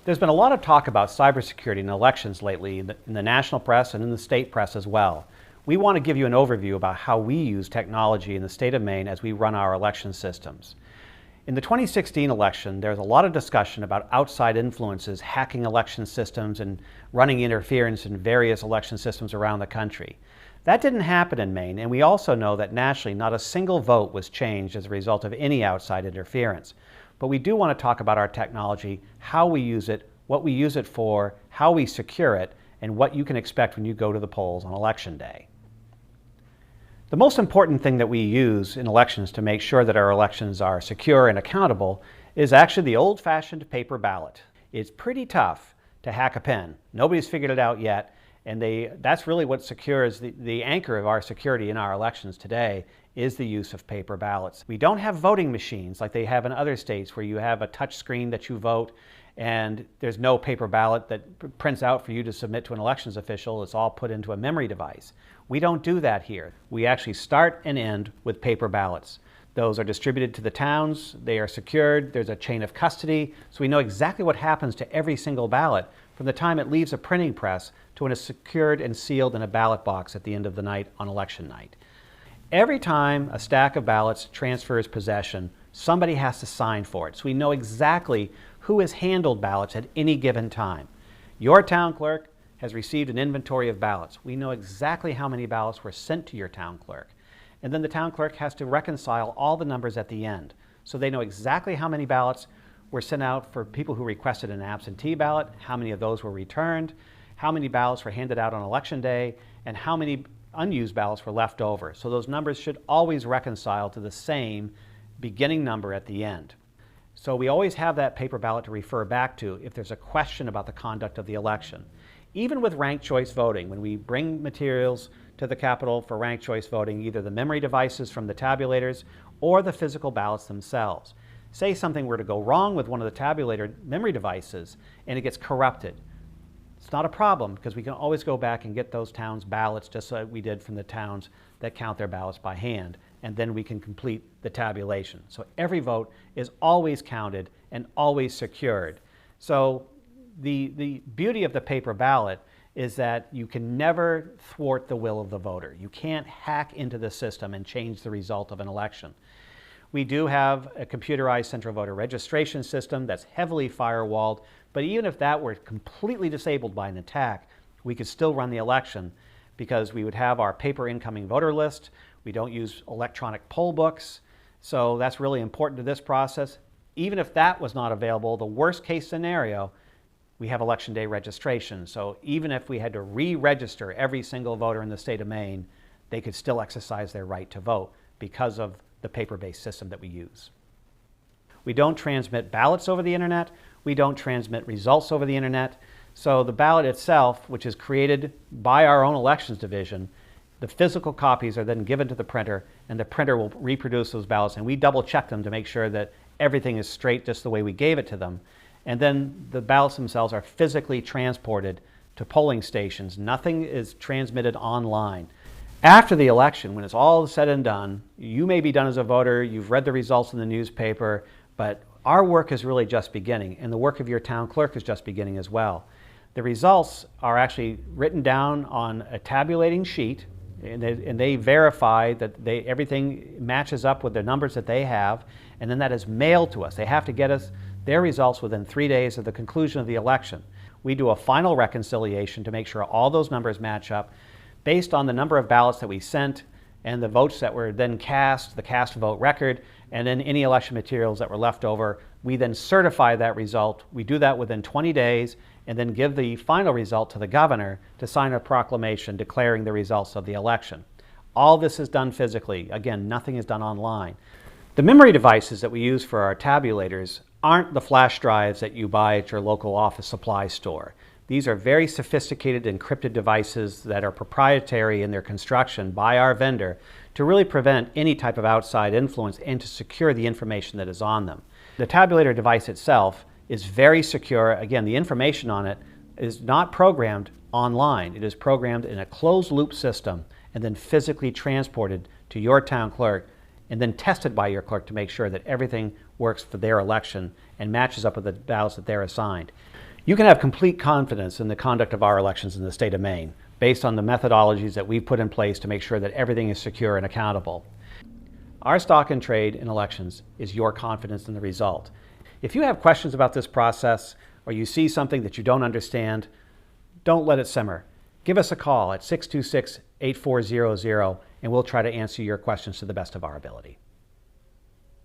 There's been a lot of talk about cybersecurity in elections lately in the national press and in the state press as well. We want to give you an overview about how we use technology in the state of Maine as we run our election systems. In the 2016 election, there's a lot of discussion about outside influences hacking election systems and running interference in various election systems around the country. That didn't happen in Maine, and we also know that nationally not a single vote was changed as a result of any outside interference. But we do want to talk about our technology, how we use it, what we use it for, how we secure it, and what you can expect when you go to the polls on Election Day. The most important thing that we use in elections to make sure that our elections are secure and accountable is actually the old-fashioned paper ballot. It's pretty tough to hack a pen. Nobody's figured it out yet, and that's really what secures the anchor of our security in our elections today is the use of paper ballots. We don't have voting machines like they have in other states where you have a touch screen that you vote and there's no paper ballot that prints out for you to submit to an elections official. It's all put into a memory device. We don't do that here. We actually start and end with paper ballots. Those are distributed to the towns, they are secured, there's a chain of custody, so we know exactly what happens to every single ballot from the time it leaves a printing press to when it's secured and sealed in a ballot box at the end of the night on election night. Every time a stack of ballots transfers possession, somebody has to sign for it, so we know exactly who has handled ballots at any given time. Your town clerk has received an inventory of ballots. We know exactly how many ballots were sent to your town clerk. And then the town clerk has to reconcile all the numbers at the end. So they know exactly how many ballots were sent out for people who requested an absentee ballot, how many of those were returned, how many ballots were handed out on election day, and how many unused ballots were left over. So those numbers should always reconcile to the same beginning number at the end. So we always have that paper ballot to refer back to if there's a question about the conduct of the election. Even with ranked choice voting, when we bring materials to the Capitol for ranked choice voting, either the memory devices from the tabulators or the physical ballots themselves. Say something were to go wrong with one of the tabulator memory devices and it gets corrupted. It's not a problem because we can always go back and get those towns' ballots just like we did from the towns that count their ballots by hand, and then we can complete the tabulation. So every vote is always counted and always secured. So the beauty of the paper ballot is that you can never thwart the will of the voter. You can't hack into the system and change the result of an election. We do have a computerized central voter registration system that's heavily firewalled, but even if that were completely disabled by an attack, we could still run the election because we would have our paper incoming voter list. We don't use electronic poll books, so that's really important to this process. Even if that was not available, the worst case scenario, we have election day registration. So even if we had to re-register every single voter in the state of Maine, they could still exercise their right to vote because of the paper-based system that we use. We don't transmit ballots over the internet. We don't transmit results over the internet. So the ballot itself, which is created by our own elections division, the physical copies are then given to the printer, and the printer will reproduce those ballots, and we double check them to make sure that everything is straight just the way we gave it to them. And then the ballots themselves are physically transported to polling stations. Nothing is transmitted online. After the election, when it's all said and done, you may be done as a voter, you've read the results in the newspaper, but our work is really just beginning, and the work of your town clerk is just beginning as well. The results are actually written down on a tabulating sheet, and they verify that everything matches up with the numbers that they have, and then that is mailed to us. They have to get us their results within 3 days of the conclusion of the election. We do a final reconciliation to make sure all those numbers match up based on the number of ballots that we sent and the votes that were then cast, the cast vote record, and then any election materials that were left over. We then certify that result. We do that within 20 days and then give the final result to the governor to sign a proclamation declaring the results of the election. All this is done physically. Again, nothing is done online. The memory devices that we use for our tabulators aren't the flash drives that you buy at your local office supply store. These are very sophisticated encrypted devices that are proprietary in their construction by our vendor to really prevent any type of outside influence and to secure the information that is on them. The tabulator device itself is very secure. Again, the information on it is not programmed online. It is programmed in a closed loop system and then physically transported to your town clerk and then tested by your clerk to make sure that everything works for their election and matches up with the ballots that they're assigned. You can have complete confidence in the conduct of our elections in the state of Maine, based on the methodologies that we've put in place to make sure that everything is secure and accountable. Our stock in trade in elections is your confidence in the result. If you have questions about this process, or you see something that you don't understand, don't let it simmer. Give us a call at 626-8400 and we'll try to answer your questions to the best of our ability.